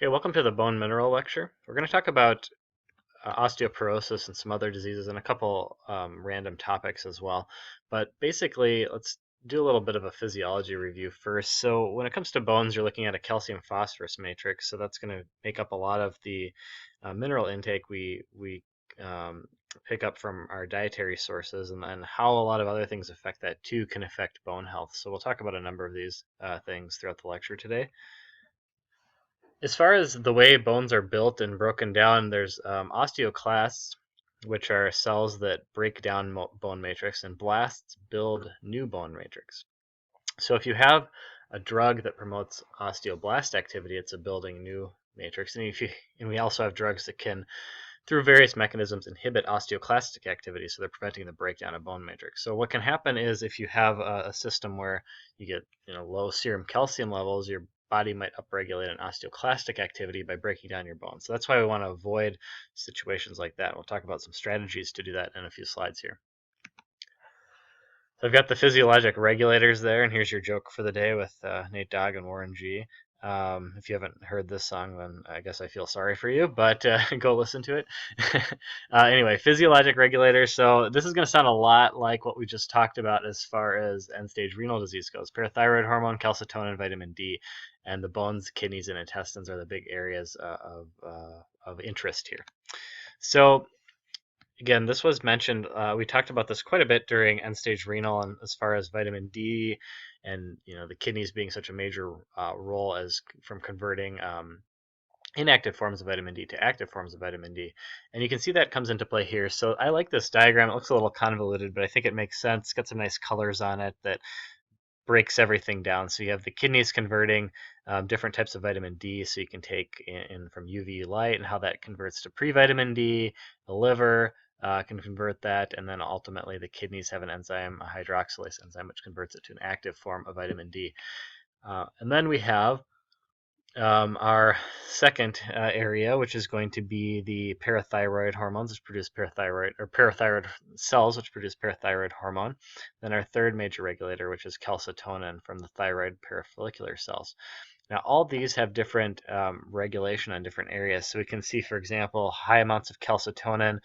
Okay, welcome to the bone mineral lecture. We're going to talk about osteoporosis and some other diseases and a couple random topics as well. But basically, let's do a little bit of a physiology review first. So when it comes to bones, you're looking at a calcium phosphorus matrix. So that's going to make up a lot of the mineral intake we um, pick up from our dietary sources, and then how a lot of other things affect that too can affect bone health. So we'll talk about a number of these things throughout the lecture today. As far as the way bones are built and broken down, there's osteoclasts, which are cells that break down bone matrix, and blasts build new bone matrix. So if you have a drug that promotes osteoblast activity, it's a building new matrix. And we also have drugs that can, through various mechanisms, inhibit osteoclastic activity, so they're preventing the breakdown of bone matrix. So what can happen is if you have a system where you get low serum calcium levels, your body might upregulate an osteoclastic activity by breaking down your bones. So that's why we want to avoid situations like that. We'll talk about some strategies to do that in a few slides here. So I've got the physiologic regulators there, and here's your joke for the day with Nate Dogg and Warren G. If you haven't heard this song, then I guess I feel sorry for you, but go listen to it. Anyway, physiologic regulators. So this is going to sound a lot like what we just talked about as far as end-stage renal disease goes. Parathyroid hormone, calcitonin, vitamin D, and the bones, kidneys, and intestines are the big areas of interest here. So again, this was mentioned, we talked about this quite a bit during end-stage renal, and as far as vitamin D and the kidneys being such a major role as from converting inactive forms of vitamin D to active forms of vitamin D. And you can see that comes into play here. So I like this diagram. It looks a little convoluted, but I think it makes sense. It's got some nice colors on it that breaks everything down. So you have the kidneys converting different types of vitamin D, so you can take in from UV light and how that converts to pre-vitamin D. The liver can convert that, and then ultimately the kidneys have an enzyme, a hydroxylase enzyme, which converts it to an active form of vitamin D. And then we have our second area, which is going to be the parathyroid hormones, which produce parathyroid cells, which produce parathyroid hormone. Then our third major regulator, which is calcitonin from the thyroid parafollicular cells. Now, all these have different regulation on different areas. So we can see, for example, high amounts of calcitonin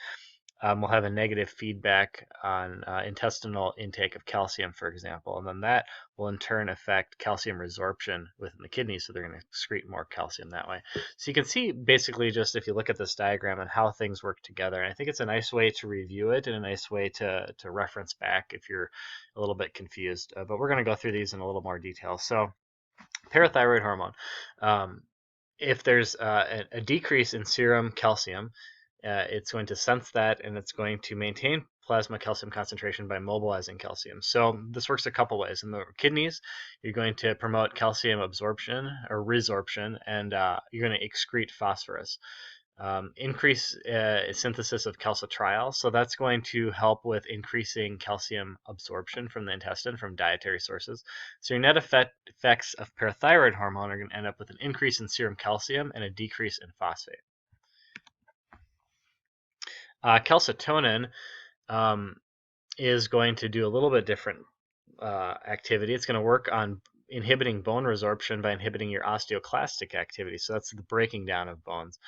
will have a negative feedback on intestinal intake of calcium, for example, and then that will in turn affect calcium resorption within the kidneys, so they're going to excrete more calcium that way. So you can see basically just if you look at this diagram and how things work together, and I think it's a nice way to review it and a nice way to reference back if you're a little bit confused, but we're going to go through these in a little more detail. So parathyroid hormone, if there's a decrease in serum calcium, it's going to sense that, and it's going to maintain plasma calcium concentration by mobilizing calcium. So this works a couple ways. In the kidneys, you're going to promote calcium absorption or resorption, and you're going to excrete phosphorus. Increase synthesis of calcitriol, so that's going to help with increasing calcium absorption from the intestine from dietary sources. So your net effects of parathyroid hormone are going to end up with an increase in serum calcium and a decrease in phosphate. Calcitonin is going to do a little bit different activity. It's going to work on inhibiting bone resorption by inhibiting your osteoclastic activity. So that's the breaking down of bones.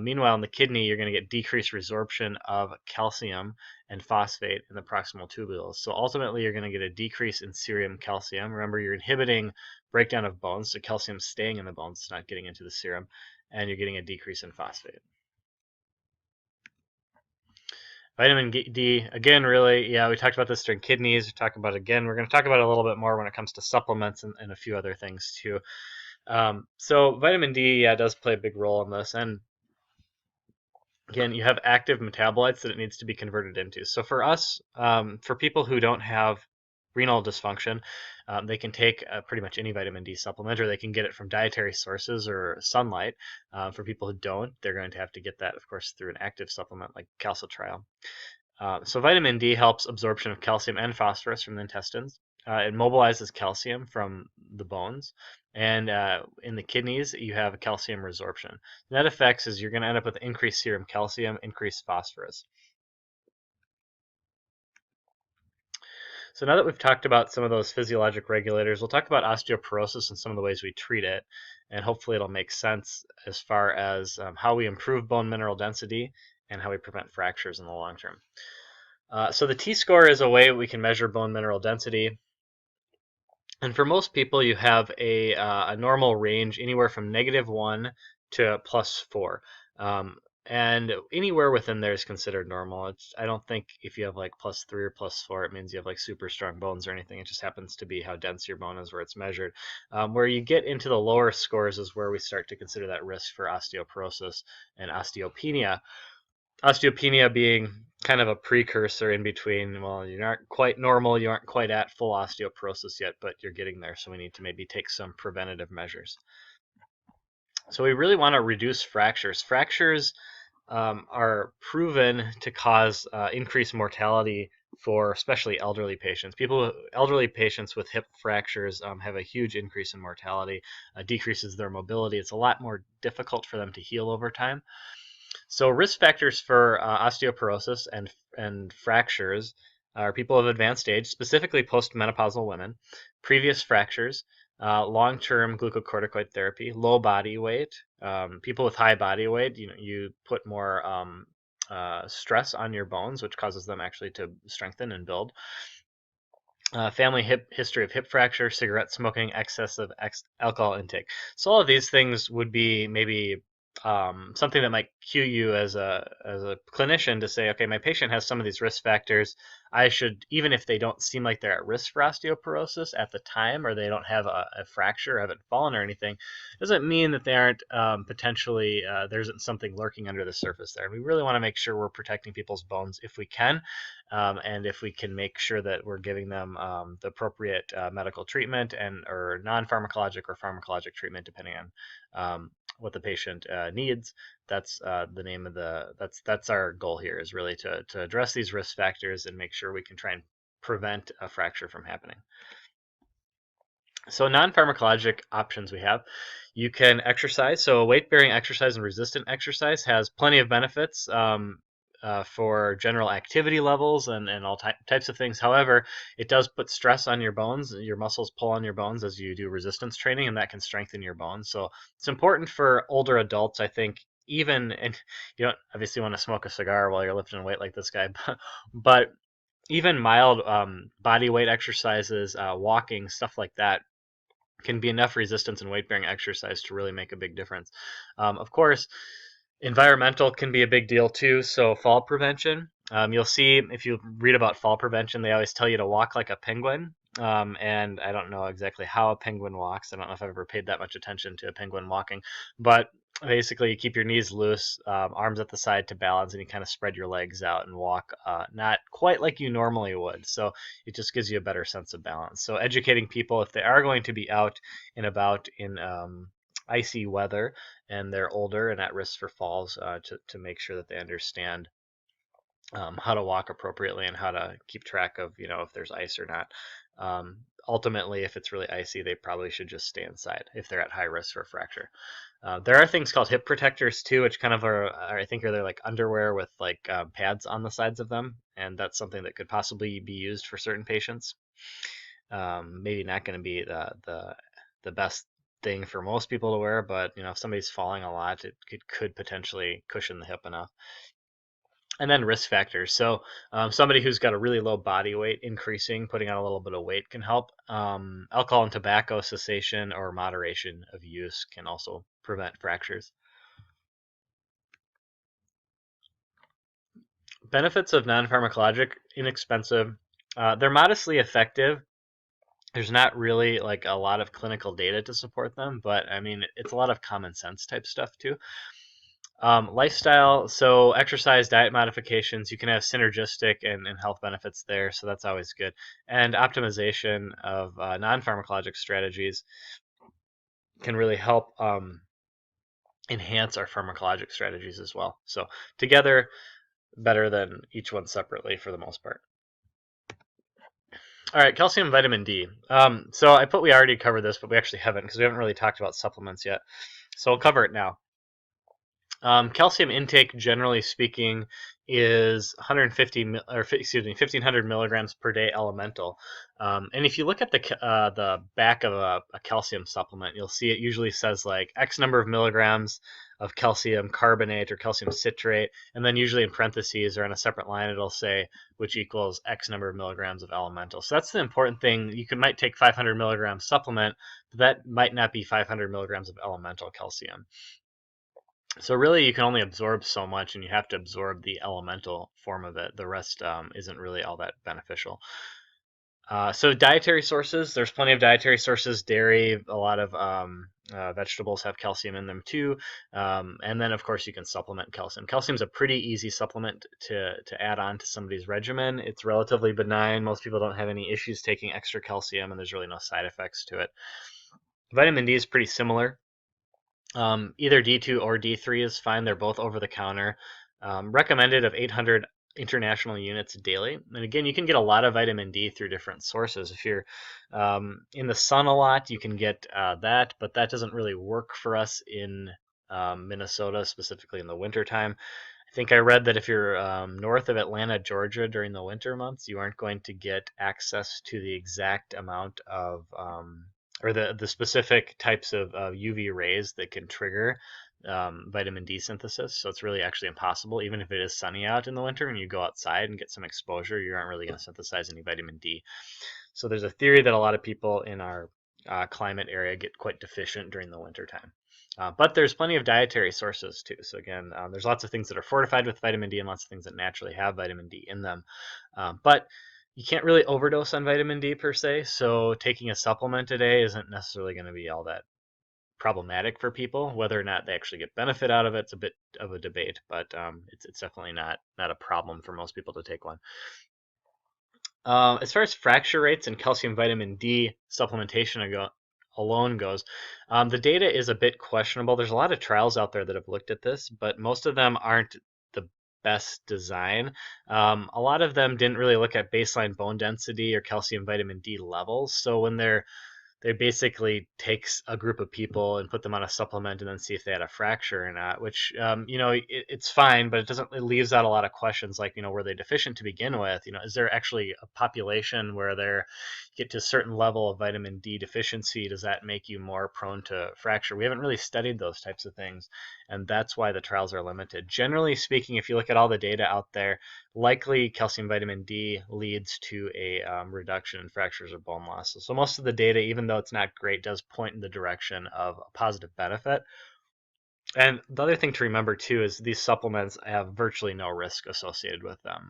Meanwhile, in the kidney, you're going to get decreased resorption of calcium and phosphate in the proximal tubules. So ultimately, you're going to get a decrease in serum calcium. Remember, you're inhibiting breakdown of bones, so calcium's staying in the bones, it's not getting into the serum, and you're getting a decrease in phosphate. Vitamin D, again, really, yeah, we talked about this during kidneys. We talked about it again. We're going to talk about it a little bit more when it comes to supplements and a few other things too. So vitamin D, yeah, does play a big role in this. And again, you have active metabolites that it needs to be converted into. So for us, for people who don't have renal dysfunction, they can take pretty much any vitamin D supplement, or they can get it from dietary sources or sunlight. For people who don't, they're going to have to get that, of course, through an active supplement like calcitriol. So vitamin D helps absorption of calcium and phosphorus from the intestines. It mobilizes calcium from the bones. And in the kidneys, you have a calcium resorption. Net effects is you're going to end up with increased serum calcium, increased phosphorus. So now that we've talked about some of those physiologic regulators, we'll talk about osteoporosis and some of the ways we treat it. and hopefully it'll make sense as far as how we improve bone mineral density and how we prevent fractures in the long term. So the T-score is a way we can measure bone mineral density. And for most people, you have a normal range anywhere from -1 to +4. And anywhere within there is considered normal. I don't think if you have like +3 or +4, it means you have like super strong bones or anything. It just happens to be how dense your bone is where it's measured. Where you get into the lower scores is where we start to consider that risk for osteoporosis and osteopenia. Osteopenia being kind of a precursor in between. Well, you aren't quite normal, you aren't quite at full osteoporosis yet, but you're getting there, so we need to maybe take some preventative measures. So we really want to reduce fractures. Fractures are proven to cause increased mortality for especially elderly patients. Elderly patients with hip fractures have a huge increase in mortality, decreases their mobility. It's a lot more difficult for them to heal over time. So risk factors for osteoporosis and fractures are people of advanced age, specifically postmenopausal women, previous fractures, long-term glucocorticoid therapy, low body weight, people with high body weight. You put more stress on your bones, which causes them actually to strengthen and build. Family history of hip fracture, cigarette smoking, excessive alcohol intake. So all of these things would be maybe something that might cue you as a clinician to say, okay, my patient has some of these risk factors. I should, even if they don't seem like they're at risk for osteoporosis at the time, or they don't have a fracture, haven't fallen or anything, doesn't mean that they aren't potentially, there isn't something lurking under the surface there. And we really want to make sure we're protecting people's bones if we can, and if we can make sure that we're giving them the appropriate medical treatment or non-pharmacologic or pharmacologic treatment, depending on what the patient needs. That's the name of that's our goal here, is really to address these risk factors and make sure we can try and prevent a fracture from happening. So non-pharmacologic options we have. You can exercise. So weight-bearing exercise and resistant exercise has plenty of benefits for general activity levels and all types of things. However, it does put stress on your bones. Your muscles pull on your bones as you do resistance training, and that can strengthen your bones. So it's important for older adults, I think, and you don't obviously want to smoke a cigar while you're lifting weight like this guy, but even mild body weight exercises, walking, stuff like that, can be enough resistance and weight-bearing exercise to really make a big difference. Of course, environmental can be a big deal too. So fall prevention, you'll see if you read about fall prevention, they always tell you to walk like a penguin. And I don't know exactly how a penguin walks. I don't know if I've ever paid that much attention to a penguin walking, but basically you keep your knees loose, arms at the side to balance, and you kind of spread your legs out and walk not quite like you normally would. So it just gives you a better sense of balance. So educating people, if they are going to be out and about in icy weather and they're older and at risk for falls, to make sure that they understand how to walk appropriately and how to keep track of, if there's ice or not. Ultimately, if it's really icy, they probably should just stay inside if they're at high risk for a fracture. There are things called hip protectors too, which kind of I think are like underwear with like pads on the sides of them, and that's something that could possibly be used for certain patients. Maybe not going to be the best thing for most people to wear, but if somebody's falling a lot, it could potentially cushion the hip enough. And then risk factors. So somebody who's got a really low body weight, increasing, putting on a little bit of weight can help. Alcohol and tobacco cessation or moderation of use can also prevent fractures. Benefits of non-pharmacologic, inexpensive. They're modestly effective. There's not really like a lot of clinical data to support them, but I mean, it's a lot of common sense type stuff too. Lifestyle, so exercise, diet modifications, you can have synergistic and health benefits there, so that's always good. And optimization of non-pharmacologic strategies can really help enhance our pharmacologic strategies as well. So together, better than each one separately for the most part. All right, calcium, vitamin D. So I put we already covered this, but we actually haven't, because we haven't really talked about supplements yet. So I'll cover it now. Calcium intake, generally speaking, is 1,500 milligrams per day elemental. And if you look at the back of a calcium supplement, you'll see it usually says like X number of milligrams of calcium carbonate or calcium citrate, and then usually in parentheses or on a separate line it'll say which equals X number of milligrams of elemental. So that's the important thing. Might take 500 milligrams supplement, but that might not be 500 milligrams of elemental calcium. So really, you can only absorb so much, and you have to absorb the elemental form of it. The rest isn't really all that beneficial. So dietary sources, there's plenty of dietary sources. Dairy, a lot of vegetables have calcium in them too. And then, of course, you can supplement calcium. Calcium is a pretty easy supplement to add on to somebody's regimen. It's relatively benign. Most people don't have any issues taking extra calcium, and there's really no side effects to it. Vitamin D is pretty similar. Either D2 or D3 is fine. They're both over the counter. Recommended of 800 international units daily. And again, you can get a lot of vitamin D through different sources. If you're in the sun a lot, you can get that, but that doesn't really work for us in Minnesota, specifically in the wintertime. I think I read that if you're north of Atlanta, Georgia during the winter months, you aren't going to get access to the exact amount of or the specific types of UV rays that can trigger vitamin D synthesis. So it's really actually impossible. Even if it is sunny out in the winter and you go outside and get some exposure, you aren't really going to synthesize any vitamin D. So there's a theory that a lot of people in our climate area get quite deficient during the winter time. But there's plenty of dietary sources too. So again, there's lots of things that are fortified with vitamin D and lots of things that naturally have vitamin D in them. But you can't really overdose on vitamin D per se, so taking a supplement a day isn't necessarily going to be all that problematic for people. Whether or not they actually get benefit out of it's a bit of a debate, but it's definitely not a problem for most people to take one. As far as fracture rates and calcium vitamin D supplementation alone goes, the data is a bit questionable. There's a lot of trials out there that have looked at this, but most of them aren't the best design. A lot of them didn't really look at baseline bone density or calcium vitamin D levels. So when they basically takes a group of people and put them on a supplement and then see if they had a fracture or not, which, it's fine, but it leaves out a lot of questions like, were they deficient to begin with? Is there actually a population where they get to a certain level of vitamin D deficiency? Does that make you more prone to fracture? We haven't really studied those types of things, and that's why the trials are limited. Generally speaking, if you look at all the data out there, likely calcium vitamin D leads to a reduction in fractures or bone loss. So most of the data, even though it's not great, does point in the direction of a positive benefit. And the other thing to remember too is these supplements have virtually no risk associated with them.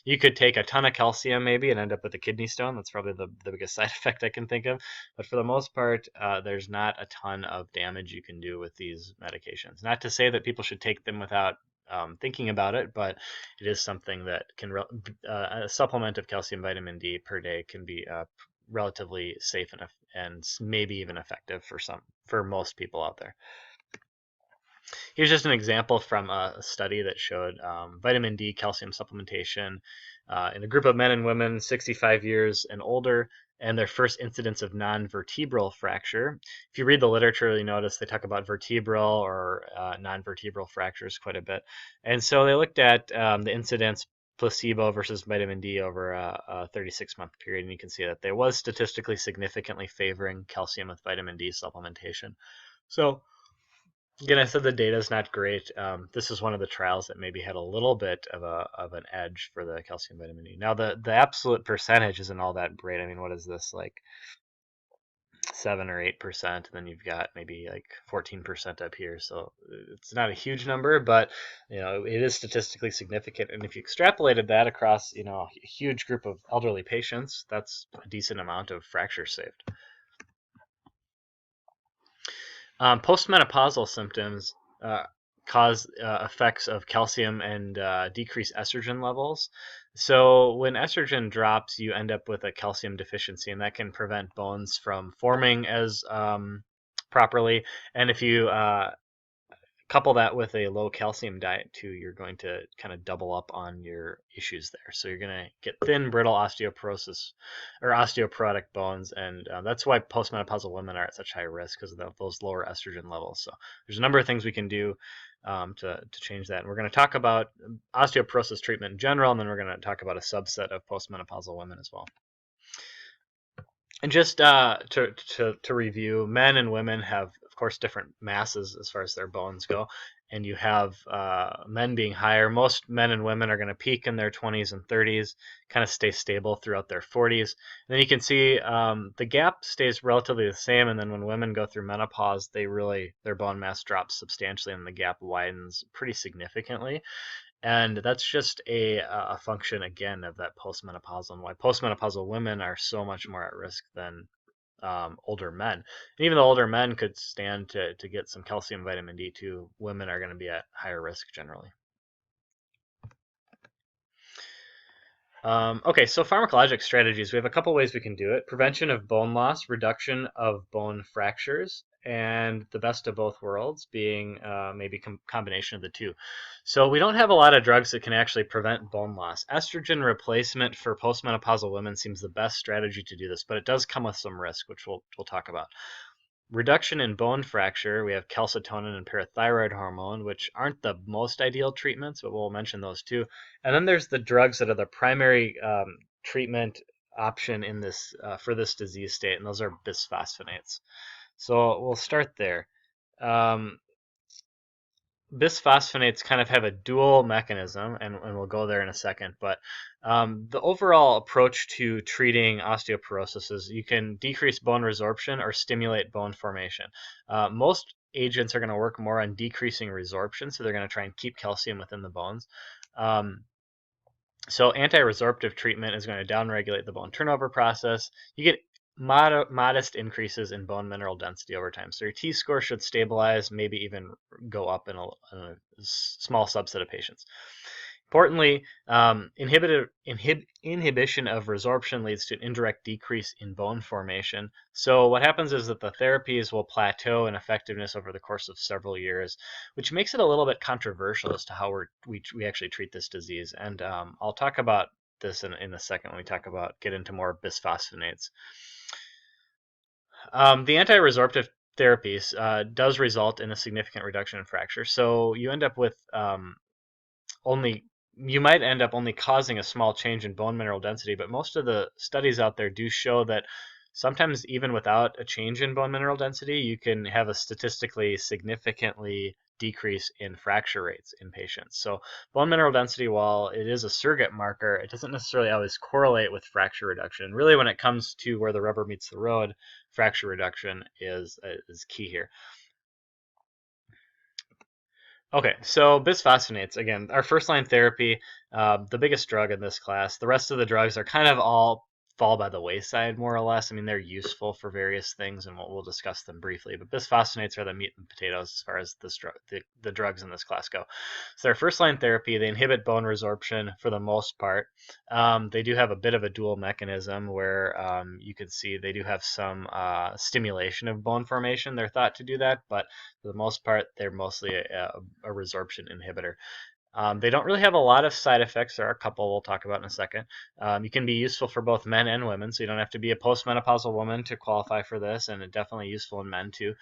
You could take a ton of calcium maybe and end up with a kidney stone. That's probably the biggest side effect I can think of. But for the most part, there's not a ton of damage you can do with these medications. Not to say that people should take them without thinking about it, but it is something that a supplement of calcium vitamin D per day can be relatively safe and maybe even effective for most people out there. Here's just an example from a study that showed vitamin D calcium supplementation in a group of men and women 65 years and older, and their first incidence of nonvertebral fracture. If you read the literature, you notice they talk about vertebral or nonvertebral fractures quite a bit. And so they looked at the incidence placebo versus vitamin D over a 36-month period, and you can see that there was statistically significantly favoring calcium with vitamin D supplementation. So again, I said the data is not great. This is one of the trials that maybe had a little bit of an edge for the calcium vitamin D. Now the absolute percentage isn't all that great. I mean, what is this, like 7 or 8%? And then you've got maybe like 14% up here. So it's not a huge number, but it is statistically significant. And if you extrapolated that across a huge group of elderly patients, that's a decent amount of fractures saved. Postmenopausal symptoms cause effects of calcium and decrease estrogen levels. So when estrogen drops, you end up with a calcium deficiency, and that can prevent bones from forming as properly. And if you couple that with a low calcium diet too, you're going to kind of double up on your issues there. So you're going to get thin, brittle osteoporosis or osteoporotic bones, and that's why postmenopausal women are at such high risk, because of those lower estrogen levels. So there's a number of things we can do to change that. And we're going to talk about osteoporosis treatment in general, and then we're going to talk about a subset of postmenopausal women as well. And just to review, men and women have, of course, different masses as far as their bones go. And you have men being higher. Most men and women are going to peak in their 20s and 30s, kind of stay stable throughout their 40s. And then you can see the gap stays relatively the same. And then when women go through menopause, their bone mass drops substantially, and the gap widens pretty significantly. And that's just a function, again, of that postmenopausal, and why postmenopausal women are so much more at risk than older men. And even though older men could stand to get some calcium, vitamin D2, women are going to be at higher risk generally. Okay, so pharmacologic strategies. We have a couple ways we can do it. Prevention of bone loss, reduction of bone fractures, and the best of both worlds being maybe combination of the two. So we don't have a lot of drugs that can actually prevent bone loss. Estrogen replacement for postmenopausal women seems the best strategy to do this, but it does come with some risk, which we'll talk about. Reduction in bone fracture, we have calcitonin and parathyroid hormone, which aren't the most ideal treatments, but we'll mention those too. And then there's the drugs that are the primary treatment option in this for this disease state, and those are bisphosphonates. So we'll start there. Bisphosphonates kind of have a dual mechanism, and we'll go there in a second, but the overall approach to treating osteoporosis is you can decrease bone resorption or stimulate bone formation. Most agents are going to work more on decreasing resorption, so they're going to try and keep calcium within the bones. So anti-resorptive treatment is going to downregulate the bone turnover process. You get modest increases in bone mineral density over time. So your T-score should stabilize, maybe even go up in a small subset of patients. Importantly, inhibition of resorption leads to an indirect decrease in bone formation. So what happens is that the therapies will plateau in effectiveness over the course of several years, which makes it a little bit controversial as to how we actually treat this disease. And I'll talk about this in a second when we get into more bisphosphonates. The anti-resorptive therapies does result in a significant reduction in fracture. So you end up with you might end up only causing a small change in bone mineral density, but most of the studies out there do show that sometimes even without a change in bone mineral density, you can have a statistically significantly decrease in fracture rates in patients. So bone mineral density, while it is a surrogate marker, it doesn't necessarily always correlate with fracture reduction. Really, when it comes to where the rubber meets the road, fracture reduction is key here. Okay, so bisphosphonates, again, our first-line therapy, the biggest drug in this class. The rest of the drugs are kind of all fall by the wayside, more or less. I mean, they're useful for various things, and we'll discuss them briefly. But bisphosphonates are the meat and potatoes as far as the drugs in this class go. So they're first-line therapy. They inhibit bone resorption for the most part. They do have a bit of a dual mechanism where you can see they do have some stimulation of bone formation. They're thought to do that, but for the most part, they're mostly a resorption inhibitor. They don't really have a lot of side effects. There are a couple we'll talk about in a second. You can be useful for both men and women, so you don't have to be a postmenopausal woman to qualify for this, and it's definitely useful in men too.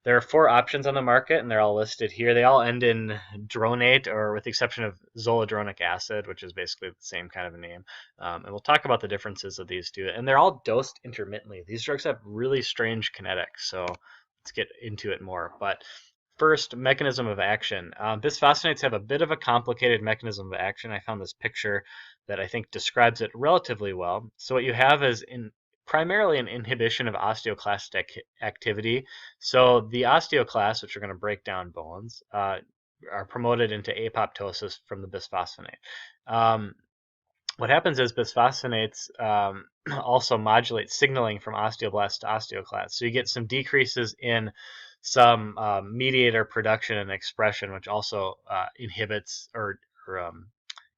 There are 4 options on the market, and they're all listed here. They all end in dronate, or with the exception of zoledronic acid, which is basically the same kind of a name. And we'll talk about the differences of these two. And they're all dosed intermittently. These drugs have really strange kinetics, so let's get into it more. But first, mechanism of action. Bisphosphonates have a bit of a complicated mechanism of action. I found this picture that I think describes it relatively well. So what you have is primarily an inhibition of osteoclast activity. So the osteoclasts, which are going to break down bones, are promoted into apoptosis from the bisphosphonate. What happens is bisphosphonates also modulate signaling from osteoblasts to osteoclasts. So you get some decreases in some mediator production and expression, which also inhibits or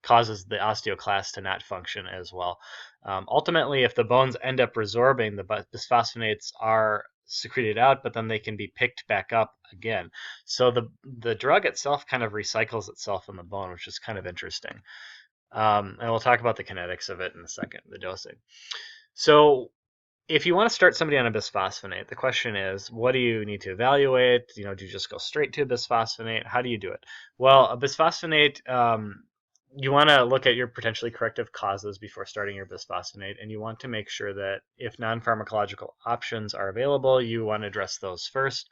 causes the osteoclast to not function as well. Ultimately, if the bones end up resorbing, the bisphosphonates are secreted out, but then they can be picked back up again. So the drug itself kind of recycles itself in the bone, which is kind of interesting. And we'll talk about the kinetics of it in a second, the dosing. So if you want to start somebody on a bisphosphonate, the question is, what do you need to evaluate? Do you just go straight to a bisphosphonate? How do you do it? Well, a bisphosphonate, you want to look at your potentially corrective causes before starting your bisphosphonate, and you want to make sure that if non-pharmacological options are available, you want to address those first.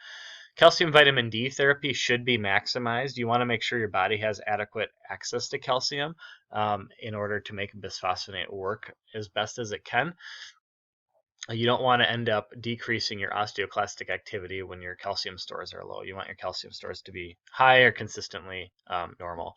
Calcium vitamin D therapy should be maximized. You want to make sure your body has adequate access to calcium in order to make a bisphosphonate work as best as it can. You don't want to end up decreasing your osteoclastic activity when your calcium stores are low. You want your calcium stores to be high or consistently normal.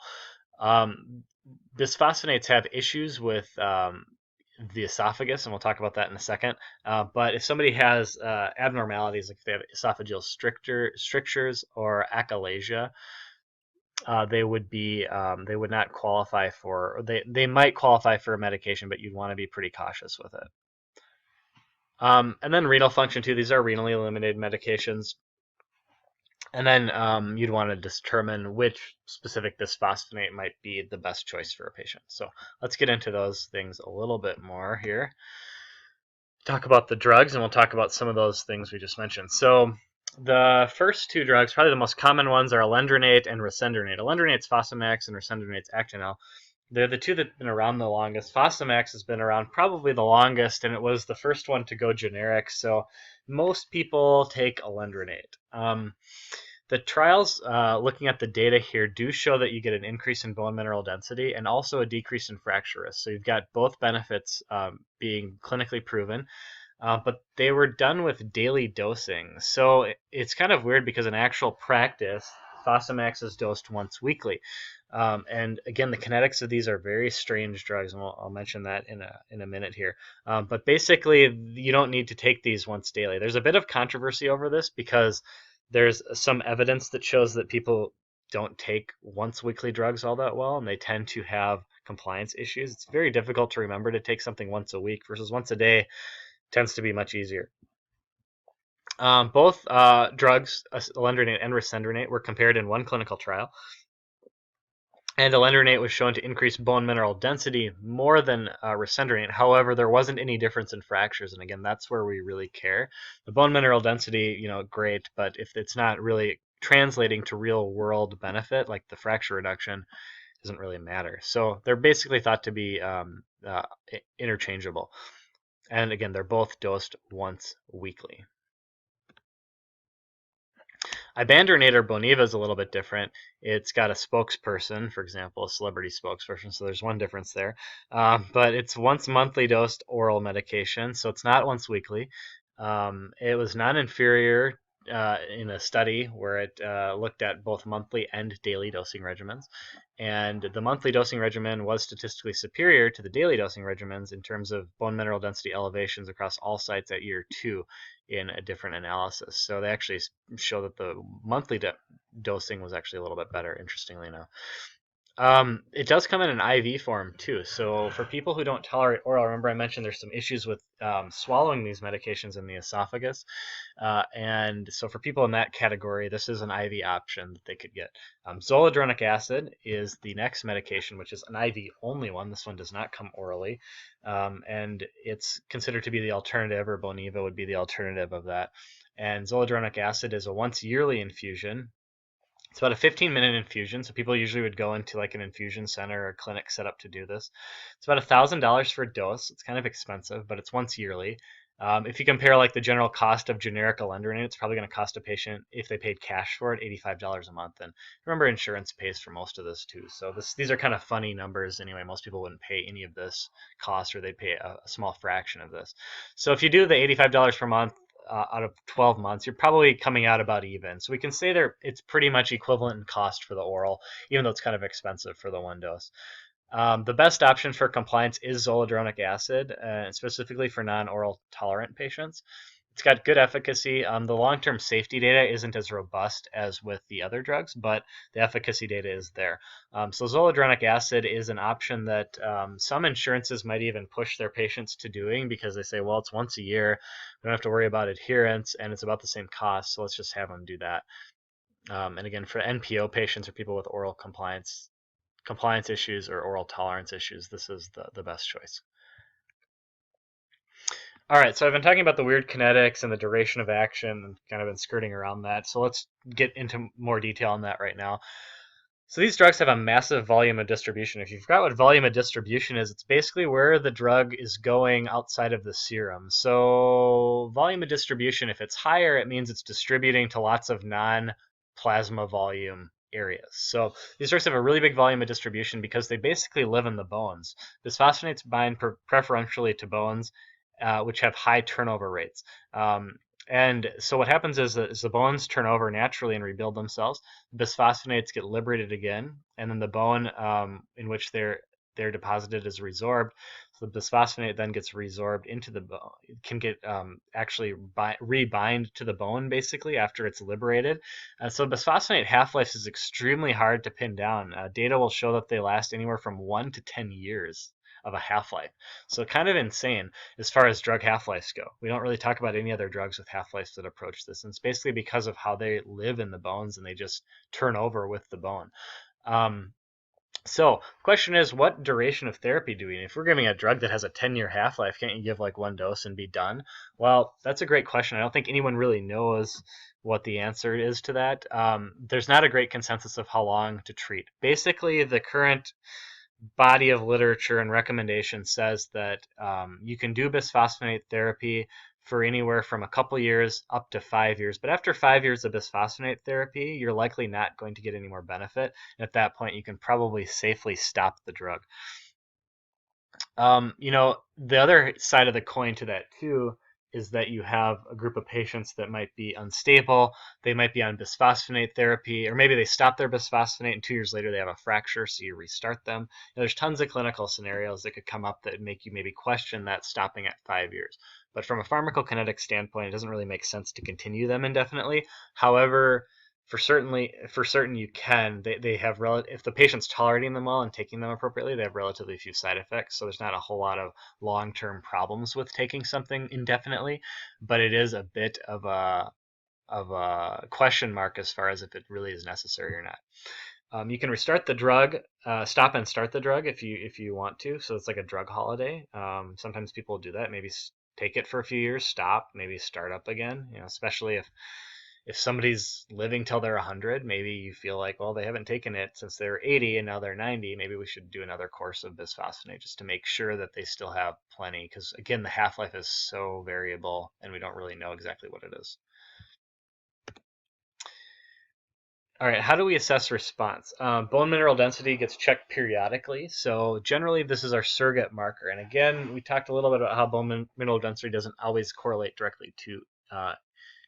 Bisphosphonates have issues with the esophagus, and we'll talk about that in a second. But if somebody has abnormalities, like if they have esophageal strictures or achalasia, they would not qualify for, or they might qualify for a medication, but you'd want to be pretty cautious with it. And then renal function too. These are renally eliminated medications. And then you'd want to determine which specific bisphosphonate might be the best choice for a patient. So let's get into those things a little bit more here. Talk about the drugs, and we'll talk about some of those things we just mentioned. So the first two drugs, probably the most common ones, are alendronate and risendronate. Alendronate's Fosamax and risendronate's Actonel. They're the two that have been around the longest. Fosamax has been around probably the longest, and it was the first one to go generic, so most people take alendronate. The trials, looking at the data here, do show that you get an increase in bone mineral density and also a decrease in fracture risk. So you've got both benefits being clinically proven, but they were done with daily dosing. So it's kind of weird because in actual practice, Fosamax is dosed once weekly. And again, the kinetics of these are very strange drugs, and I'll mention that in a minute here. But basically, you don't need to take these once daily. There's a bit of controversy over this because there's some evidence that shows that people don't take once weekly drugs all that well, and they tend to have compliance issues. It's very difficult to remember to take something once a week versus once a day tends to be much easier. Both drugs, alendronate and risendronate, were compared in one clinical trial. And alendronate was shown to increase bone mineral density more than risendronate. However, there wasn't any difference in fractures, and again, that's where we really care. The bone mineral density, great, but if it's not really translating to real-world benefit, like the fracture reduction, doesn't really matter. So they're basically thought to be interchangeable. And again, they're both dosed once weekly. Ibandronate or Boniva is a little bit different. It's got a spokesperson, for example, a celebrity spokesperson, so there's one difference there. But it's once monthly dosed oral medication, so it's not once weekly. It was non-inferior in a study where it looked at both monthly and daily dosing regimens. And the monthly dosing regimen was statistically superior to the daily dosing regimens in terms of bone mineral density elevations across all sites at year 2 in a different analysis. So they actually show that the monthly dosing was actually a little bit better, interestingly enough. It does come in an IV form too. So for people who don't tolerate oral, remember I mentioned there's some issues with swallowing these medications in the esophagus. And so for people in that category, this is an IV option that they could get. Zoledronic acid is the next medication, which is an IV only one. This one does not come orally. And it's considered to be the alternative, or Boniva would be the alternative of that. And zoledronic acid is a once yearly infusion. It's about a 15-minute infusion, so people usually would go into like an infusion center or clinic set up to do this. It's about $1,000 for a dose. It's kind of expensive, but it's once yearly. If you compare like the general cost of generic alendronate, it's probably going to cost a patient, if they paid cash for it, $85 a month. And remember, insurance pays for most of this too. So these are kind of funny numbers anyway. Most people wouldn't pay any of this cost, or they'd pay a small fraction of this. So if you do the $85 per month, out of 12 months, you're probably coming out about even. So we can say it's pretty much equivalent in cost for the oral, even though it's kind of expensive for the one dose. The best option for compliance is zoledronic acid, specifically for non-oral tolerant patients. It's got good efficacy. The long-term safety data isn't as robust as with the other drugs, but the efficacy data is there. So zoledronic acid is an option that some insurances might even push their patients to doing because they say, well, it's once a year. We don't have to worry about adherence, and it's about the same cost, so let's just have them do that. And again, for NPO patients or people with oral compliance issues or oral tolerance issues, this is the best choice. All right, so I've been talking about the weird kinetics and the duration of action and kind of been skirting around that. So let's get into more detail on that right now. So these drugs have a massive volume of distribution. If you forgot what volume of distribution is, it's basically where the drug is going outside of the serum. So volume of distribution, if it's higher, it means it's distributing to lots of non-plasma volume areas. So these drugs have a really big volume of distribution because they basically live in the bones. Bisphosphonates bind preferentially to bones, which have high turnover rates. And so what happens is the bones turn over naturally and rebuild themselves. Bisphosphonates get liberated again, and then the bone in which they're deposited is resorbed. So the bisphosphonate then gets resorbed into the bone. It can get actually rebind to the bone basically after it's liberated. So bisphosphonate half-life is extremely hard to pin down. Data will show that they last anywhere from 1 to 10 years of a half-life. So kind of insane as far as drug half-lives go. We don't really talk about any other drugs with half-lives that approach this. And it's basically because of how they live in the bones and they just turn over with the bone. So the question is, what duration of therapy do we need? If we're giving a drug that has a 10-year half-life, can't you give like one dose and be done? Well, that's a great question. I don't think anyone really knows what the answer is to that. There's not a great consensus of how long to treat. Basically, the current body of literature and recommendation says that you can do bisphosphonate therapy for anywhere from a couple years up to 5 years. But after 5 years of bisphosphonate therapy, you're likely not going to get any more benefit. And at that point, you can probably safely stop the drug. The other side of the coin to that too is that you have a group of patients that might be unstable. They might be on bisphosphonate therapy, or maybe they stop their bisphosphonate and 2 years later they have a fracture, so you restart them. There's tons of clinical scenarios that could come up that make you maybe question that stopping at 5 years. But from a pharmacokinetic standpoint, it doesn't really make sense to continue them indefinitely. However, for certain you can. They have if the patient's tolerating them well and taking them appropriately, they have relatively few side effects. So there's not a whole lot of long-term problems with taking something indefinitely, but it is a bit of a question mark as far as if it really is necessary or not. You can restart the drug, stop and start the drug if you want to. So it's like a drug holiday. Sometimes people do that. Maybe take it for a few years, stop, maybe start up again. Especially if somebody's living till they're 100, maybe you feel like, well, they haven't taken it since they were 80 and now they're 90. Maybe we should do another course of bisphosphonate just to make sure that they still have plenty. Because again, the half-life is so variable and we don't really know exactly what it is. All right, how do we assess response? Bone mineral density gets checked periodically. So generally, this is our surrogate marker. And again, we talked a little bit about how bone mineral density doesn't always correlate directly to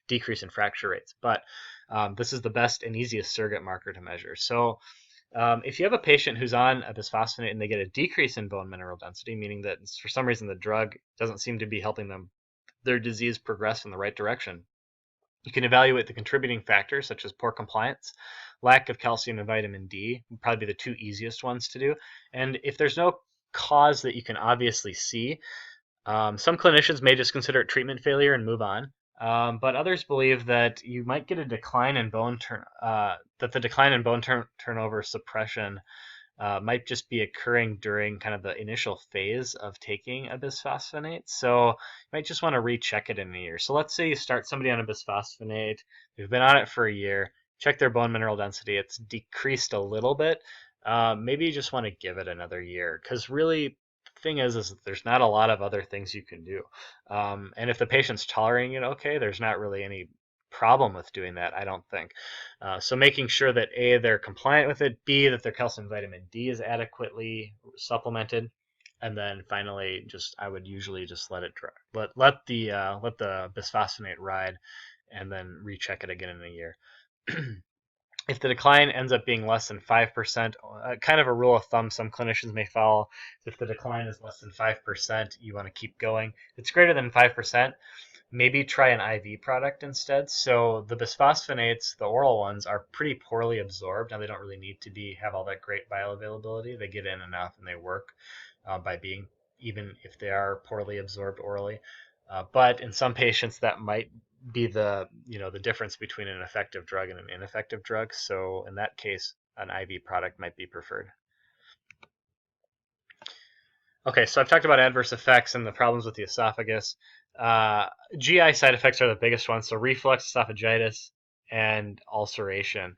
decrease in fracture rates, but this is the best and easiest surrogate marker to measure. So if you have a patient who's on a bisphosphonate and they get a decrease in bone mineral density, meaning that for some reason the drug doesn't seem to be helping their disease progress in the right direction, you can evaluate the contributing factors such as poor compliance, lack of calcium and vitamin D, would probably be the two easiest ones to do. And if there's no cause that you can obviously see, some clinicians may just consider it treatment failure and move on. But others believe that you might get a decline in that the decline in bone turnover suppression might just be occurring during kind of the initial phase of taking a bisphosphonate. So you might just want to recheck it in a year. So let's say you start somebody on a bisphosphonate, they've been on it for a year, check their bone mineral density, it's decreased a little bit. Maybe you just want to give it another year, because really thing is that there's not a lot of other things you can do. And if the patient's tolerating it okay, there's not really any problem with doing that, I don't think. So making sure that A, they're compliant with it, B, that their calcium vitamin D is adequately supplemented, and then finally, I would usually just let it dry. Let the bisphosphonate ride, and then recheck it again in a year. If the decline ends up being less than 5%, kind of a rule of thumb some clinicians may follow, if the decline is less than 5%, you want to keep going. If it's greater than 5%, maybe try an IV product instead. So the bisphosphonates, the oral ones, are pretty poorly absorbed. Now they don't really need to have all that great bioavailability. They get in enough and they work by being, even if they are poorly absorbed orally. But in some patients, that might be the difference between an effective drug and an ineffective drug. So in that case, an IV product might be preferred. Okay, so I've talked about adverse effects and the problems with the esophagus. GI side effects are the biggest ones, so reflux, esophagitis, and ulceration.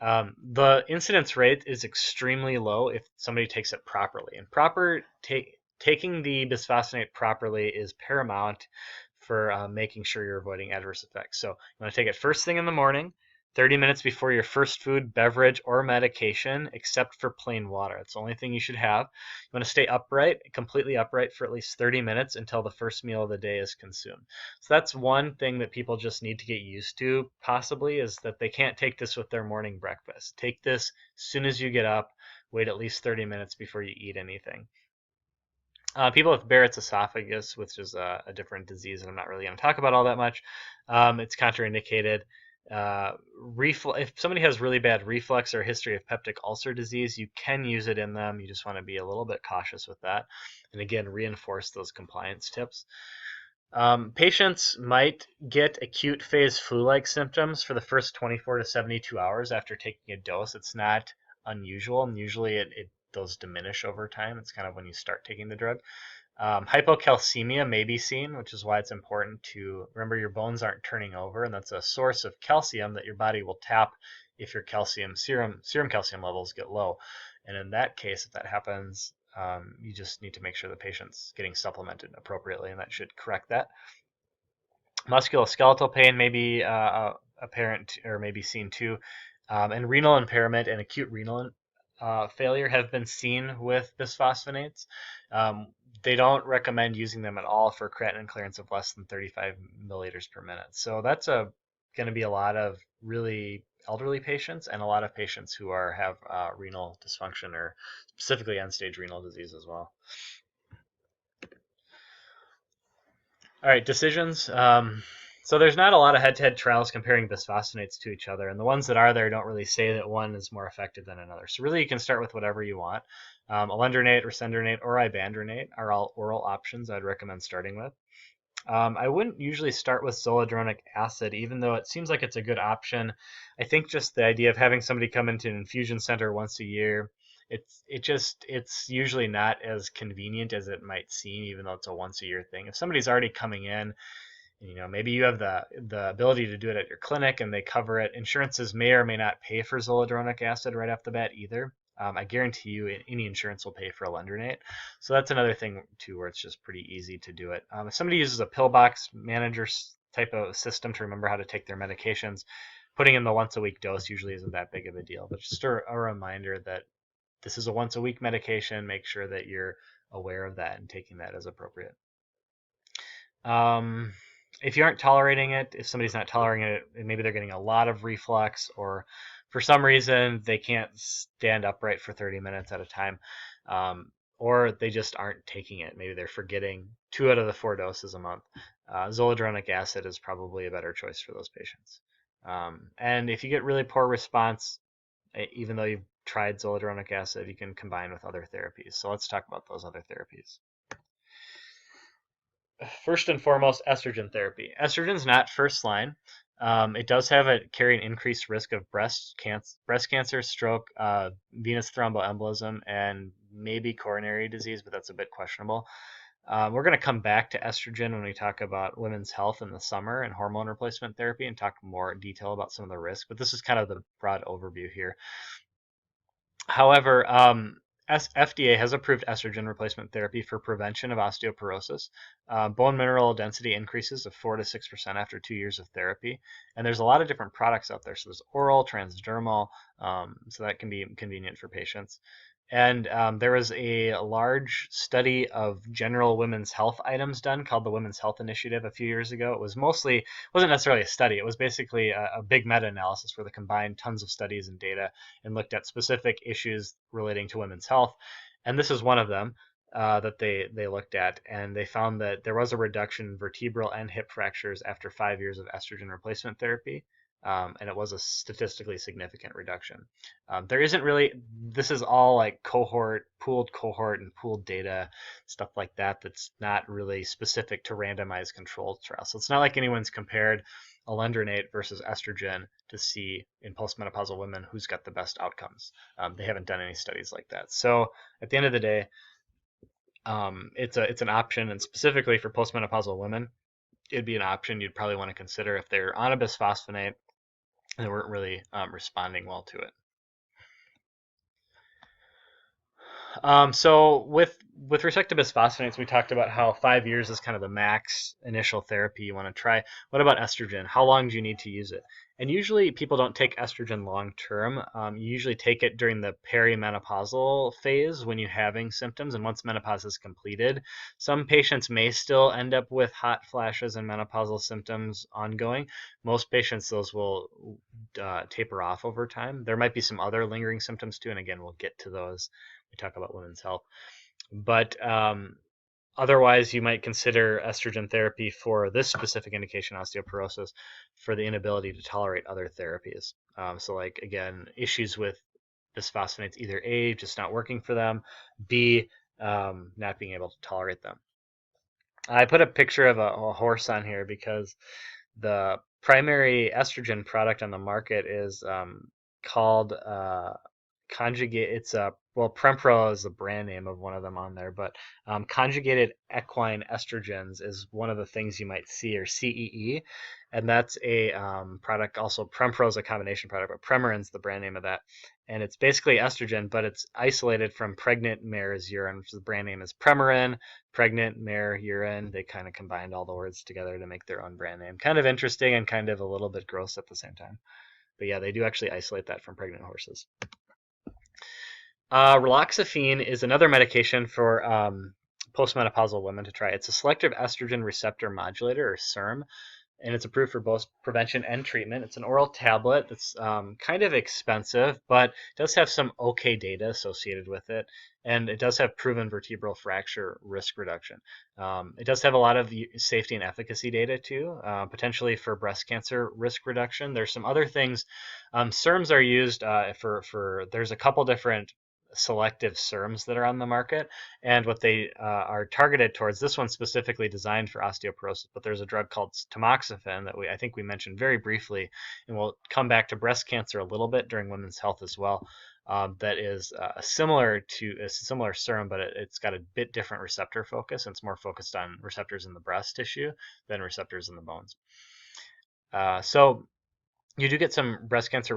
The incidence rate is extremely low if somebody takes it properly. And taking the bisphosphonate properly is paramount for making sure you're avoiding adverse effects. So you want to take it first thing in the morning, 30 minutes before your first food, beverage, or medication, except for plain water. That's the only thing you should have. You want to stay upright, completely upright, for at least 30 minutes until the first meal of the day is consumed. So that's one thing that people just need to get used to, possibly, is that they can't take this with their morning breakfast. Take this as soon as you get up. Wait at least 30 minutes before you eat anything. People with Barrett's esophagus, which is a different disease that I'm not really going to talk about all that much, it's contraindicated. If somebody has really bad reflux or a history of peptic ulcer disease, you can use it in them. You just want to be a little bit cautious with that. And again, reinforce those compliance tips. Patients might get acute phase flu-like symptoms for the first 24 to 72 hours after taking a dose. It's not unusual, and usually those diminish over time. It's kind of when you start taking the drug. Hypocalcemia may be seen, which is why it's important to remember your bones aren't turning over, and that's a source of calcium that your body will tap if your serum calcium levels get low. And in that case, if that happens, you just need to make sure the patient's getting supplemented appropriately, and that should correct that. Musculoskeletal pain may be apparent or may be seen too, and renal impairment and acute renal failure have been seen with bisphosphonates. They don't recommend using them at all for creatinine clearance of less than 35 milliliters per minute. So that's going to be a lot of really elderly patients and a lot of patients who have renal dysfunction or specifically end-stage renal disease as well. All right, decisions. So there's not a lot of head-to-head trials comparing bisphosphonates to each other, and the ones that are there don't really say that one is more effective than another. So really, you can start with whatever you want. Alendronate, Resendronate, or Ibandronate are all oral options I'd recommend starting with. I wouldn't usually start with zoledronic acid, even though it seems like it's a good option. I think just the idea of having somebody come into an infusion center once a year, it's usually not as convenient as it might seem, even though it's a once a year thing. If somebody's already coming in, maybe you have the ability to do it at your clinic and they cover it. Insurances may or may not pay for zoledronic acid right off the bat either. I guarantee you any insurance will pay for alendronate. So that's another thing too, where it's just pretty easy to do it. If somebody uses a pillbox manager type of system to remember how to take their medications, putting in the once a week dose usually isn't that big of a deal. But just a reminder that this is a once a week medication. Make sure that you're aware of that and taking that as appropriate. If you aren't tolerating it, if somebody's not tolerating it, maybe they're getting a lot of reflux, or for some reason they can't stand upright for 30 minutes at a time, or they just aren't taking it. Maybe they're forgetting 2 out of the 4 doses a month. Zoledronic acid is probably a better choice for those patients. And if you get really poor response, even though you've tried zoledronic acid, you can combine with other therapies. So let's talk about those other therapies. First and foremost, estrogen therapy. Estrogen is not first line. It does carry an increased risk of breast cancer, stroke, venous thromboembolism, and maybe coronary disease, but that's a bit questionable. We're going to come back to estrogen when we talk about women's health in the summer and hormone replacement therapy and talk more in detail about some of the risks, but this is kind of the broad overview here. However, FDA has approved estrogen replacement therapy for prevention of osteoporosis. Bone mineral density increases of 4 to 6% after 2 years of therapy. And there's a lot of different products out there. So there's oral, transdermal, so that can be convenient for patients. And there was a large study of general women's health items done called the Women's Health Initiative a few years ago. It wasn't necessarily a study. It was basically a big meta-analysis where they combined tons of studies and data and looked at specific issues relating to women's health. And this is one of them. that they looked at, and they found that there was a reduction in vertebral and hip fractures after 5 years of estrogen replacement therapy. And it was a statistically significant reduction. There isn't really, this is all like pooled cohort and pooled data, stuff like that, that's not really specific to randomized controlled trials. So it's not like anyone's compared alendronate versus estrogen to see in postmenopausal women who's got the best outcomes. They haven't done any studies like that. So at the end of the day, it's an option, and specifically for postmenopausal women, it'd be an option you'd probably want to consider if they're on a bisphosphonate and they weren't really responding well to it. So with respect to bisphosphonates, we talked about how 5 years is kind of the max initial therapy you want to try. What about estrogen? How long do you need to use it? And usually people don't take estrogen long term. You usually take it during the perimenopausal phase when you're having symptoms, and once menopause is completed. Some patients may still end up with hot flashes and menopausal symptoms ongoing. Most patients, those will taper off over time. There might be some other lingering symptoms too, and again, we'll get to those. We talk about women's health. But otherwise, you might consider estrogen therapy for this specific indication, osteoporosis, for the inability to tolerate other therapies. So like, again, issues with bisphosphonates, either A, just not working for them, B, not being able to tolerate them. I put a picture of a horse on here because the primary estrogen product on the market is called conjugate. It's Prempro is the brand name of one of them on there, but conjugated equine estrogens is one of the things you might see, or CEE, and that's a product. Also, Prempro is a combination product, but Premarin's the brand name of that, and it's basically estrogen, but it's isolated from pregnant mare's urine, which the brand name is Premarin. Pregnant mare urine. They kind of combined all the words together to make their own brand name. Kind of interesting and kind of a little bit gross at the same time. But yeah, they do actually isolate that from pregnant horses. Raloxifene is another medication for postmenopausal women to try. It's a selective estrogen receptor modulator, or SERM, and it's approved for both prevention and treatment. It's an oral tablet that's kind of expensive, but does have some okay data associated with it, and it does have proven vertebral fracture risk reduction. It does have a lot of safety and efficacy data too, potentially for breast cancer risk reduction. There's some other things. SERMs are used there's a couple different selective SERMs that are on the market, and what they are targeted towards. This one's specifically designed for osteoporosis, but there's a drug called tamoxifen that I think we mentioned very briefly, and we'll come back to breast cancer a little bit during women's health as well. That is a similar SERM, but it's got a bit different receptor focus, and it's more focused on receptors in the breast tissue than receptors in the bones. So you do get some breast cancer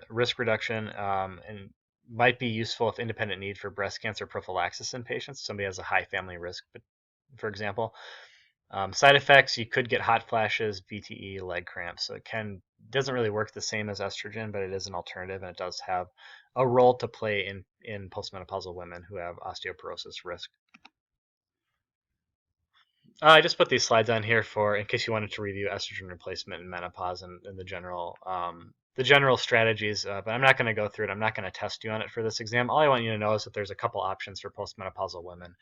risk reduction, and might be useful if independent need for breast cancer prophylaxis in patients. Somebody has a high family risk, for example. Side effects, you could get hot flashes, VTE, leg cramps. So it doesn't really work the same as estrogen, but it is an alternative, and it does have a role to play in postmenopausal women who have osteoporosis risk. I just put these slides on here in case you wanted to review estrogen replacement in menopause and the general strategies, but I'm not going to go through it. I'm not going to test you on it for this exam. All I want you to know is that there's a couple options for postmenopausal women,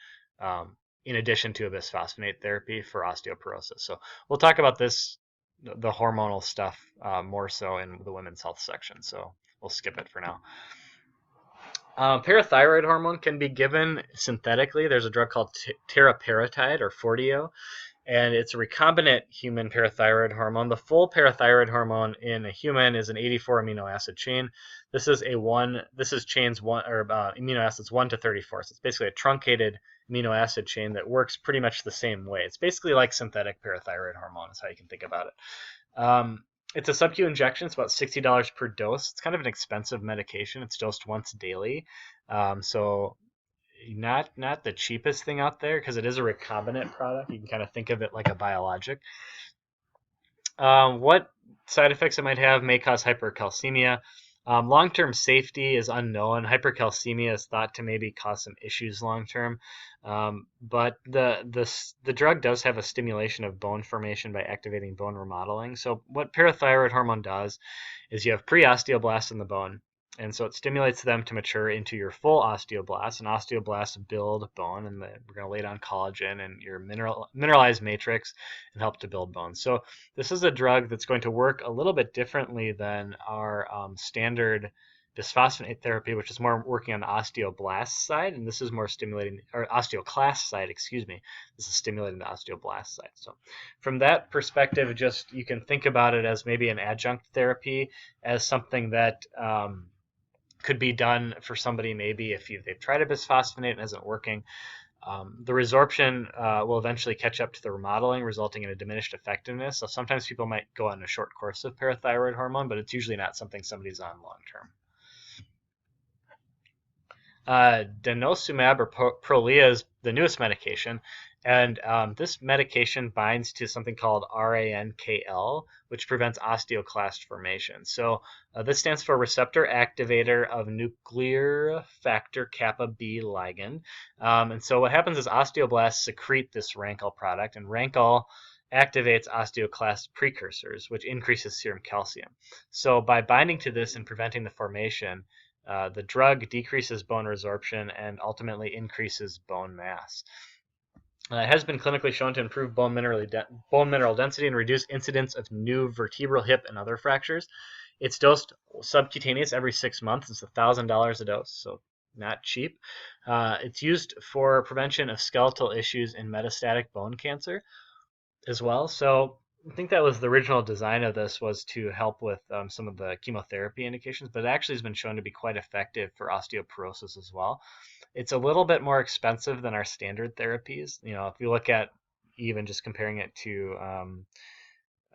in addition to a bisphosphonate therapy for osteoporosis. So we'll talk about the hormonal stuff, more so in the women's health section. So we'll skip it for now. Parathyroid hormone can be given synthetically. There's a drug called teriparatide, or Forteo, and it's a recombinant human parathyroid hormone. The full parathyroid hormone in a human is an 84 amino acid chain. This is chains amino acids 1 to 34. So it's basically a truncated amino acid chain that works pretty much the same way. It's basically like synthetic parathyroid hormone is how you can think about it. It's a sub-Q injection. It's about $60 per dose. It's kind of an expensive medication. It's dosed once daily. So not the cheapest thing out there, because it is a recombinant product. You can kind of think of it like a biologic. What side effects it might have may cause hypercalcemia. Long-term safety is unknown. Hypercalcemia is thought to maybe cause some issues long-term, but the drug does have a stimulation of bone formation by activating bone remodeling. So what parathyroid hormone does is you have pre-osteoblasts in the bone, And so it stimulates them to mature into your full osteoblasts, and osteoblasts build bone, and we're going to lay down collagen and your mineralized matrix and help to build bone. So this is a drug that's going to work a little bit differently than our standard bisphosphonate therapy, which is more working on the osteoblast side, and this is more stimulating, or osteoclast side, excuse me. This is stimulating the osteoblast side. So from that perspective, just you can think about it as maybe an adjunct therapy, as something that could be done for somebody maybe if they've tried a bisphosphonate and isn't working. The resorption will eventually catch up to the remodeling, resulting in a diminished effectiveness. So sometimes people might go on a short course of parathyroid hormone, but it's usually not something somebody's on long term. Denosumab or Prolia is the newest medication, and this medication binds to something called RANKL, which prevents osteoclast formation. So this stands for receptor activator of nuclear factor kappa B ligand. And so what happens is osteoblasts secrete this RANKL product, and RANKL activates osteoclast precursors, which increases serum calcium. So by binding to this and preventing the formation, the drug decreases bone resorption and ultimately increases bone mass. It has been clinically shown to improve bone mineral density and reduce incidence of new vertebral, hip, and other fractures. It's dosed subcutaneous every 6 months. It's $1,000 a dose, so not cheap. It's used for prevention of skeletal issues in metastatic bone cancer as well. So I think that was the original design of this, was to help with some of the chemotherapy indications, but it actually has been shown to be quite effective for osteoporosis as well. It's a little bit more expensive than our standard therapies. If you look at even just comparing it to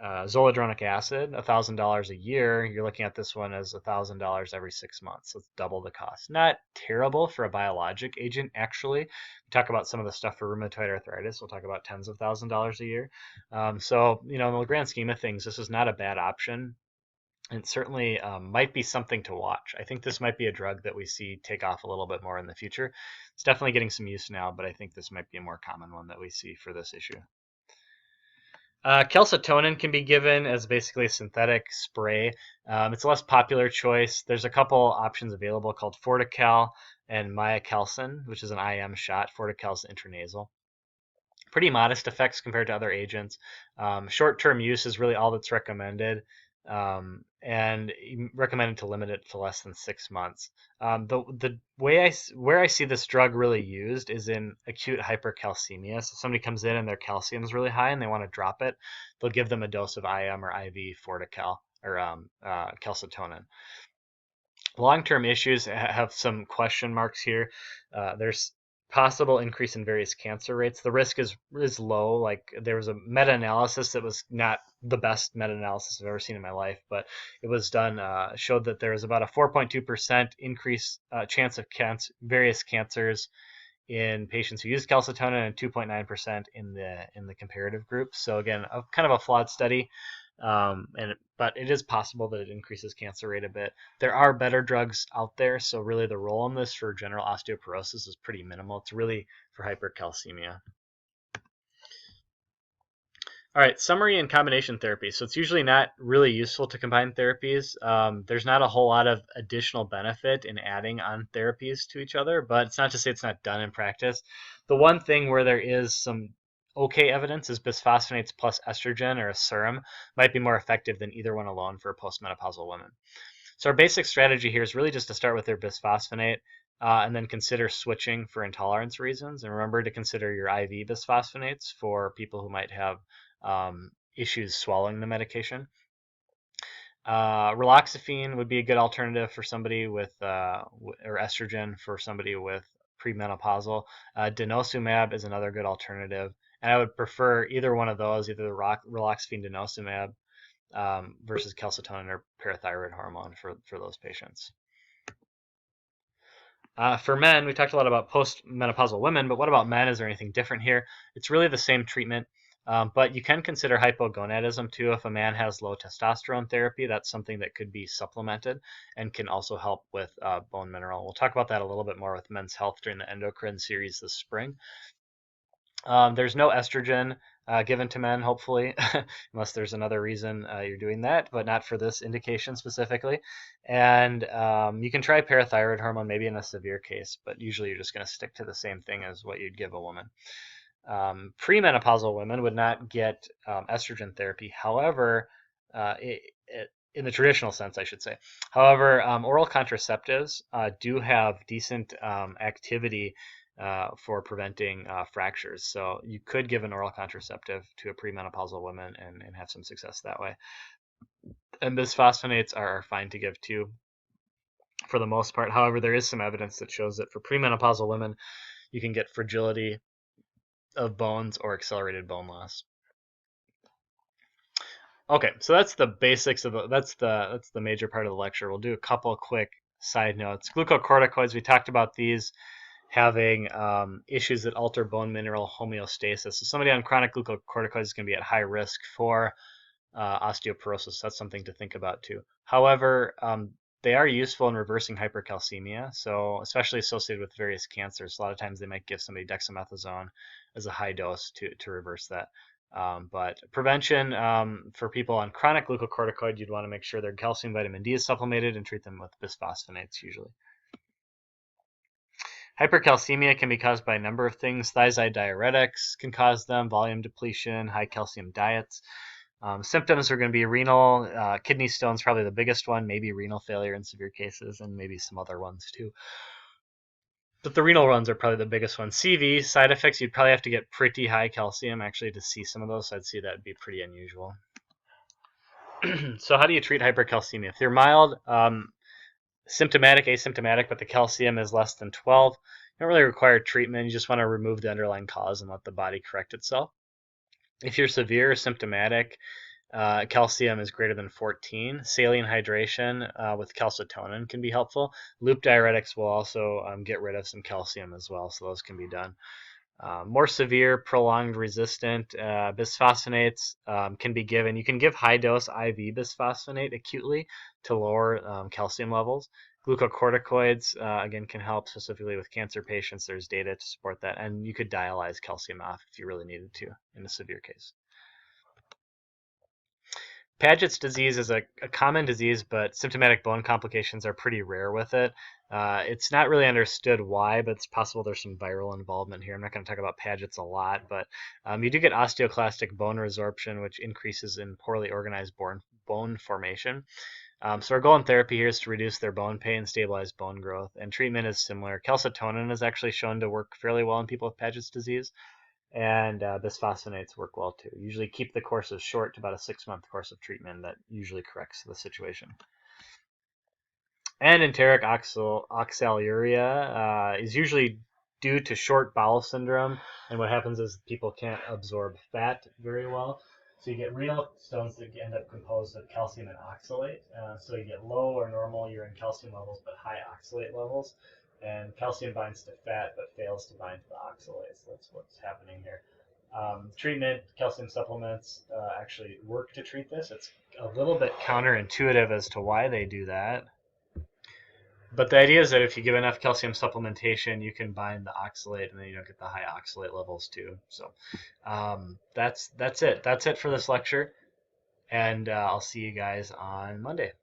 Zoledronic acid, $1,000 a year, you're looking at this one as $1,000 every 6 months. So it's double the cost. Not terrible for a biologic agent, actually. We talk about some of the stuff for rheumatoid arthritis. We'll talk about tens of $1,000s a year. So, in the grand scheme of things, this is not a bad option. It certainly might be something to watch. I think this might be a drug that we see take off a little bit more in the future. It's definitely getting some use now, but I think this might be a more common one that we see for this issue. Calcitonin can be given as basically a synthetic spray. It's a less popular choice. There's a couple options available called Fortical and Miacalcin, which is an IM shot. Fortical is intranasal. Pretty modest effects compared to other agents. Short-term use is really all that's recommended, and recommended to limit it to less than 6 months. The way where I see this drug really used is in acute hypercalcemia. So if somebody comes in and their calcium is really high and they want to drop it, they'll give them a dose of IM or IV Fortical or calcitonin. Long-term issues have some question marks here. There's possible increase in various cancer rates. The risk is low. Like, there was a meta-analysis that was not the best meta-analysis I've ever seen in my life, but it was done, showed that there was about a 4.2% increase chance of various cancers in patients who used calcitonin, and 2.9% in the comparative group. So again, kind of a flawed study. But it is possible that it increases cancer rate a bit. There are better drugs out there, so really the role in this for general osteoporosis is pretty minimal. It's really for hypercalcemia. All right, summary and combination therapy. So it's usually not really useful to combine therapies. There's not a whole lot of additional benefit in adding on therapies to each other, but it's not to say it's not done in practice. The one thing where there is some okay evidence is bisphosphonates plus estrogen or a serum might be more effective than either one alone for postmenopausal women. So our basic strategy here is really just to start with their bisphosphonate and then consider switching for intolerance reasons. And remember to consider your IV bisphosphonates for people who might have issues swallowing the medication. Raloxifene would be a good alternative for somebody with, or estrogen for somebody with premenopausal. Denosumab is another good alternative. And I would prefer either one of those, either the Raloxifene denosumab versus calcitonin or parathyroid hormone for those patients. For men, we talked a lot about postmenopausal women, but what about men? Is there anything different here? It's really the same treatment, but you can consider hypogonadism too. If a man has low testosterone therapy, that's something that could be supplemented and can also help with bone mineral. We'll talk about that a little bit more with Men's Health during the endocrine series this spring. There's no estrogen given to men, hopefully, unless there's another reason you're doing that, but not for this indication specifically. And you can try parathyroid hormone maybe in a severe case, but usually you're just going to stick to the same thing as what you'd give a woman. Premenopausal women would not get estrogen therapy. However, in the traditional sense, I should say. However, oral contraceptives do have decent activity for preventing fractures. So you could give an oral contraceptive to a premenopausal woman and have some success that way. And bisphosphonates are fine to give too, for the most part. However, there is some evidence that shows that for premenopausal women, you can get fragility of bones or accelerated bone loss. Okay, so that's the basics of that's the major part of the lecture. We'll do a couple quick side notes. Glucocorticoids, we talked about these having issues that alter bone mineral homeostasis. So somebody on chronic glucocorticoids is going to be at high risk for osteoporosis. That's something to think about too. However, they are useful in reversing hypercalcemia, so especially associated with various cancers. A lot of times they might give somebody dexamethasone as a high dose to reverse that. But prevention for people on chronic glucocorticoid, you'd want to make sure their calcium vitamin D is supplemented and treat them with bisphosphonates usually. Hypercalcemia can be caused by a number of things. Thiazide diuretics can cause them, volume depletion, high calcium diets. Symptoms are going to be renal, kidney stones, probably the biggest one, maybe renal failure in severe cases, and maybe some other ones too. But the renal ones are probably the biggest ones. CV, side effects, you'd probably have to get pretty high calcium actually to see some of those, so I'd see that would be pretty unusual. So how do you treat hypercalcemia? If they're mild, symptomatic, asymptomatic, but the calcium is less than 12, you don't really require treatment. You just want to remove the underlying cause and let the body correct itself. If you're severe or symptomatic, calcium is greater than 14. Saline hydration with calcitonin can be helpful. Loop diuretics will also get rid of some calcium as well, so those can be done. More severe, prolonged resistant bisphosphonates can be given. You can give high-dose IV bisphosphonate acutely to lower calcium levels. Glucocorticoids, again, can help specifically with cancer patients. There's data to support that. And you could dialyze calcium off if you really needed to in a severe case. Paget's disease is a common disease, but symptomatic bone complications are pretty rare with it. It's not really understood why, but it's possible there's some viral involvement here. I'm not going to talk about Paget's a lot, but you do get osteoclastic bone resorption, which increases in poorly organized bone formation. So our goal in therapy here is to reduce their bone pain, stabilize bone growth, and treatment is similar. Calcitonin is actually shown to work fairly well in people with Paget's disease, and bisphosphonates work well too. Usually keep the courses short to about a 6-month course of treatment. That usually corrects the situation. And enteric oxaluria is usually due to short bowel syndrome, and what happens is people can't absorb fat very well. So you get renal stones that end up composed of calcium and oxalate. So you get low or normal urine calcium levels, but high oxalate levels. And calcium binds to fat, but fails to bind to the oxalates. That's what's happening here. Treatment, calcium supplements actually work to treat this. It's a little bit counterintuitive as to why they do that. But the idea is that if you give enough calcium supplementation, you can bind the oxalate, and then you don't get the high oxalate levels too. So that's it. That's it for this lecture, and I'll see you guys on Monday.